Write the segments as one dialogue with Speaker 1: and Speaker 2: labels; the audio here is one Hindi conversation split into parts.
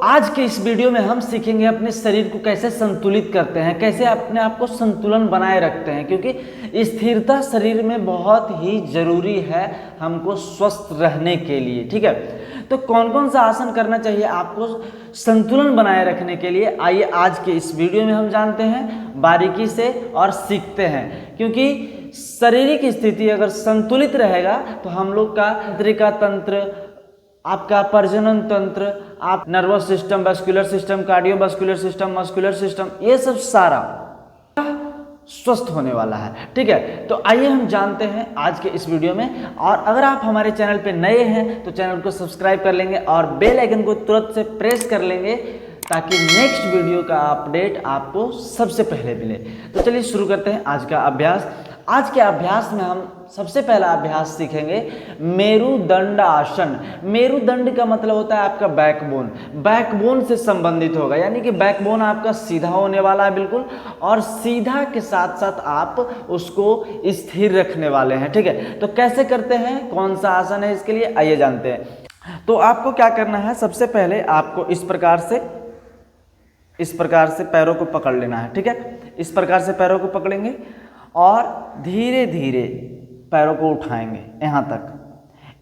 Speaker 1: आज के इस वीडियो में हम सीखेंगे अपने शरीर को कैसे संतुलित करते हैं, कैसे अपने आप को संतुलन बनाए रखते हैं, क्योंकि स्थिरता शरीर में बहुत ही जरूरी है हमको स्वस्थ रहने के लिए। ठीक है, तो कौन कौन सा आसन करना चाहिए आपको संतुलन बनाए रखने के लिए, आइए आज के इस वीडियो में हम जानते हैं बारीकी से और सीखते हैं। क्योंकि शारीरिक स्थिति अगर संतुलित रहेगा तो हम लोग का तंत्रिका तंत्र, आपका प्रजनन तंत्र, आप nervous system, vascular system, cardiovascular system, muscular system, ये सब सारा स्वस्थ होने वाला है। ठीक है, तो आइए हम जानते हैं आज के इस वीडियो में। और अगर आप हमारे चैनल पे नए हैं तो चैनल को सब्सक्राइब कर लेंगे और बेल आइकन को तुरंत से प्रेस कर लेंगे ताकि नेक्स्ट वीडियो का अपडेट आपको सबसे पहले मिले। तो चलिए शुरू करते हैं आज का अभ्यास। आज के अभ्यास में हम सबसे पहला अभ्यास सीखेंगे मेरुदंड आसन। मेरुदंड का मतलब होता है आपका बैकबोन, बैकबोन से संबंधित होगा, यानी कि बैकबोन आपका सीधा होने वाला है बिल्कुल, और सीधा के साथ साथ आप उसको स्थिर रखने वाले हैं। ठीक है, तो कैसे करते हैं, कौन सा आसन है इसके लिए, आइए जानते हैं। तो आपको क्या करना है, सबसे पहले आपको इस प्रकार से पैरों को पकड़ लेना है। ठीक है, इस प्रकार से पैरों को पकड़ेंगे और धीरे धीरे पैरों को उठाएंगे,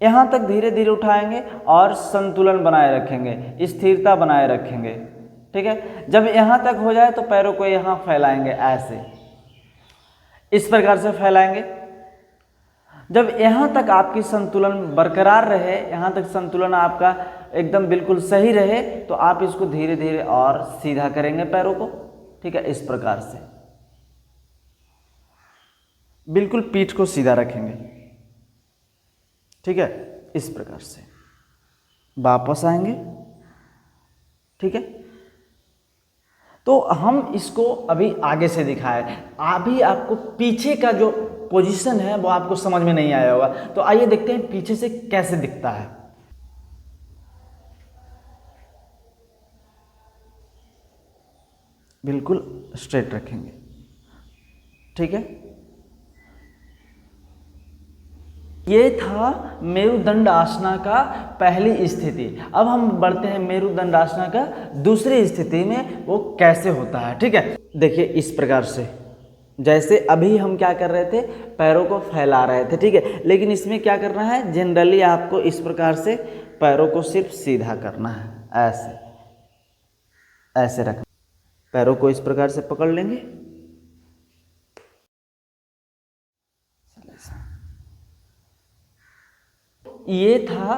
Speaker 1: यहाँ तक धीरे धीरे उठाएंगे और संतुलन बनाए रखेंगे, स्थिरता बनाए रखेंगे। ठीक है, जब यहाँ तक हो जाए तो पैरों को यहाँ फैलाएंगे, ऐसे इस प्रकार से फैलाएंगे। जब यहाँ तक आपकी संतुलन बरकरार रहे, यहाँ तक संतुलन आपका एकदम बिल्कुल सही रहे, तो आप इसको धीरे धीरे और सीधा करेंगे पैरों को। ठीक है, इस प्रकार से बिल्कुल पीठ को सीधा रखेंगे। ठीक है, इस प्रकार से वापस आएंगे। ठीक है, तो हम इसको अभी आगे से दिखाएं, अभी आपको पीछे का जो पोजीशन है वो आपको समझ में नहीं आया होगा, तो आइए देखते हैं पीछे से कैसे दिखता है। बिल्कुल स्ट्रेट रखेंगे। ठीक है, ये था मेरुदंड आसना का पहली स्थिति। अब हम बढ़ते हैं मेरुदंड आसना का दूसरी स्थिति में, वो कैसे होता है। ठीक है, देखिए इस प्रकार से, जैसे अभी हम क्या कर रहे थे, पैरों को फैला रहे थे। ठीक है, लेकिन इसमें क्या करना है, जनरली आपको इस प्रकार से पैरों को सिर्फ सीधा करना है, ऐसे रखना, पैरों को इस प्रकार से पकड़ लेंगे। ये था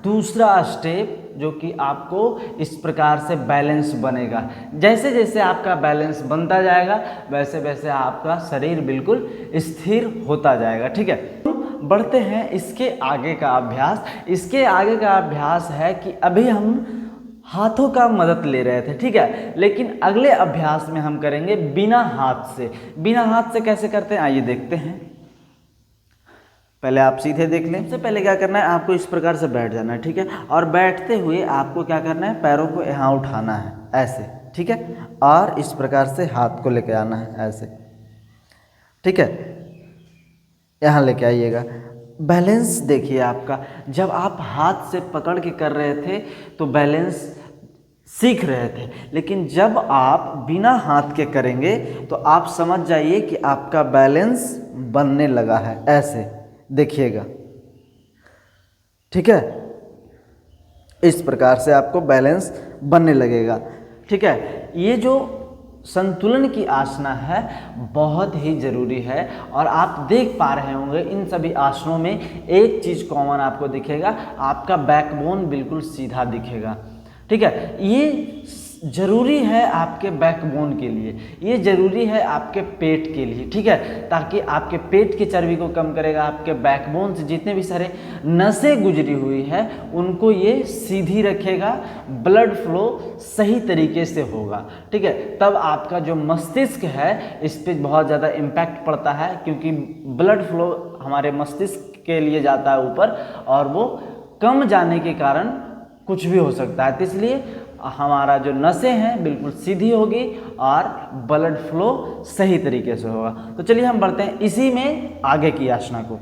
Speaker 1: दूसरा स्टेप, जो कि आपको इस प्रकार से बैलेंस बनेगा। जैसे जैसे आपका बैलेंस बनता जाएगा वैसे वैसे आपका शरीर बिल्कुल स्थिर होता जाएगा। ठीक है, बढ़ते हैं इसके आगे का अभ्यास। इसके आगे का अभ्यास है कि अभी हम हाथों का मदद ले रहे थे। ठीक है, लेकिन अगले अभ्यास में हम करेंगे बिना हाथ से। बिना हाथ से कैसे करते हैं, आइए देखते हैं। पहले आप सीधे देख लें। सबसे पहले क्या करना है, आपको इस प्रकार से बैठ जाना है। ठीक है, और बैठते हुए आपको क्या करना है, पैरों को यहाँ उठाना है, ऐसे। ठीक है, और इस प्रकार से हाथ को लेके आना है, ऐसे। ठीक है, यहाँ लेके आइएगा। बैलेंस देखिए आपका, जब आप हाथ से पकड़ के कर रहे थे तो बैलेंस सीख रहे थे, लेकिन जब आप बिना हाथ के करेंगे तो आप समझ जाइए कि आपका बैलेंस बनने लगा है, ऐसे देखिएगा। ठीक है, इस प्रकार से आपको बैलेंस बनने लगेगा। ठीक है, ये जो संतुलन की आसना है बहुत ही जरूरी है, और आप देख पा रहे होंगे इन सभी आसनों में एक चीज़ कॉमन आपको दिखेगा, आपका बैकबोन बिल्कुल सीधा दिखेगा। ठीक है, ये जरूरी है आपके बैकबोन के लिए, ये जरूरी है आपके पेट के लिए। ठीक है, ताकि आपके पेट की चर्बी को कम करेगा, आपके बैकबोन से जितने भी सारे नसें गुजरी हुई है उनको ये सीधी रखेगा, ब्लड फ्लो सही तरीके से होगा। ठीक है, तब आपका जो मस्तिष्क है इस पर बहुत ज़्यादा इम्पैक्ट पड़ता है, क्योंकि ब्लड फ्लो हमारे मस्तिष्क के लिए जाता है ऊपर, और वो कम जाने के कारण कुछ भी हो सकता है। तो इसलिए हमारा जो नसें हैं बिल्कुल सीधी होगी और ब्लड फ्लो सही तरीके से होगा। तो चलिए हम बढ़ते हैं इसी में आगे की आसना को।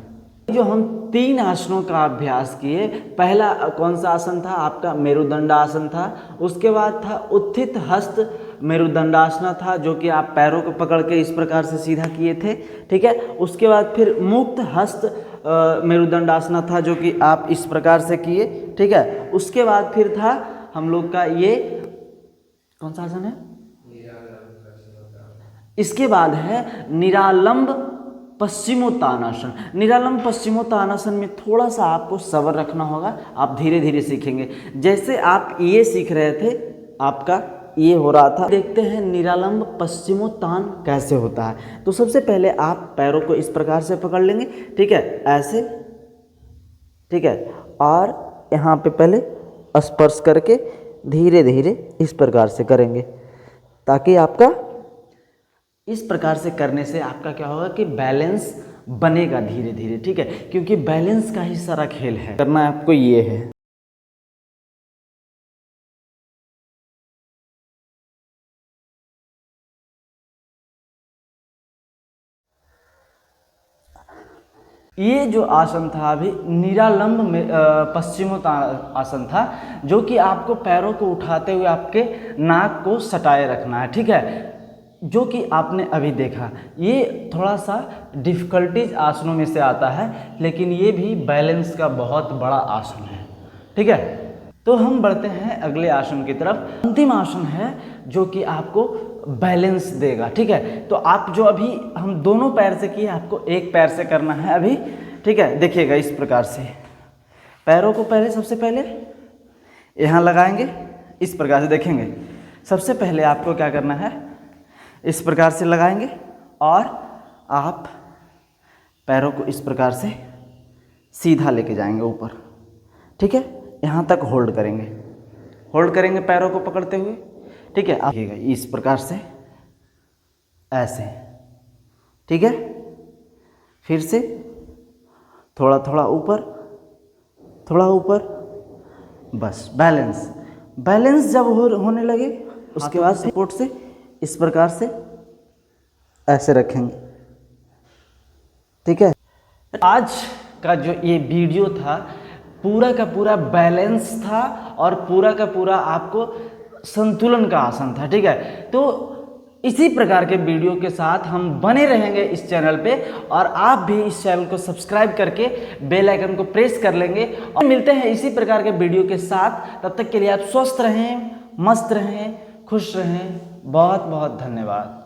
Speaker 1: जो हम 3 आसनों का अभ्यास किए, पहला कौन सा आसन था आपका? मेरुदंड आसन था। उसके बाद था उत्थित हस्त मेरुदंडासना था, जो कि आप पैरों को पकड़ के इस प्रकार से सीधा किए थे, ठीक है। उसके बाद फिर मुक्त हस्त मेरुदंडासना था, जो कि आप इस प्रकार से किए, ठीक है। उसके बाद फिर था हम लोग का ये कौन सा आसन है? इसके बाद है निरालंब पश्चिमोत्तानासन। निरालंब पश्चिमोत्तानासन में थोड़ा सा आपको सब्र रखना होगा, आप धीरे धीरे सीखेंगे। जैसे आप ये सीख रहे थे, आपका ये हो रहा था, देखते हैं निरालंब पश्चिमोत्तान कैसे होता है। तो सबसे पहले आप पैरों को इस प्रकार से पकड़ लेंगे, ठीक है, ऐसे, ठीक है, और यहाँ पे पहले स्पर्श करके धीरे धीरे इस प्रकार से करेंगे, ताकि आपका इस प्रकार से करने से आपका क्या होगा कि बैलेंस बनेगा धीरे धीरे, ठीक है, क्योंकि बैलेंस का ही सारा खेल है। करना आपको ये है। ये जो आसन था अभी निरालंब में पश्चिमोत्तान था, जो कि आपको पैरों को उठाते हुए आपके नाक को सटाए रखना है, ठीक है, जो कि आपने अभी देखा। ये थोड़ा सा डिफ़िकल्टीज आसनों में से आता है, लेकिन ये भी बैलेंस का बहुत बड़ा आसन है, ठीक है। तो हम बढ़ते हैं अगले आसन की तरफ। अंतिम आसन है जो कि आपको बैलेंस देगा, ठीक है। तो आप जो अभी हम दोनों पैर से किए, आपको एक पैर से करना है अभी, ठीक है। देखिएगा इस प्रकार से पैरों को पहले सबसे पहले यहाँ लगाएंगे, इस प्रकार से देखेंगे। सबसे पहले आपको क्या करना है, इस प्रकार से लगाएंगे और आप पैरों को इस प्रकार से सीधा लेके जाएंगे ऊपर, ठीक है। यहाँ तक होल्ड करेंगे पैरों को पकड़ते हुए, ठीक है। आप इस प्रकार से ऐसे, ठीक है। फिर से थोड़ा थोड़ा ऊपर, बस बैलेंस जब होने लगे, उसके बाद सपोर्ट से इस प्रकार से ऐसे रखेंगे, ठीक है। आज का जो ये वीडियो था पूरा का पूरा बैलेंस था और पूरा का पूरा आपको संतुलन का आसन था, ठीक है। तो इसी प्रकार के वीडियो के साथ हम बने रहेंगे इस चैनल पे, और आप भी इस चैनल को सब्सक्राइब करके बेल आइकन को प्रेस कर लेंगे। और मिलते हैं इसी प्रकार के वीडियो के साथ, तब तक के लिए आप स्वस्थ रहें, मस्त रहें, खुश रहें। बहुत बहुत धन्यवाद।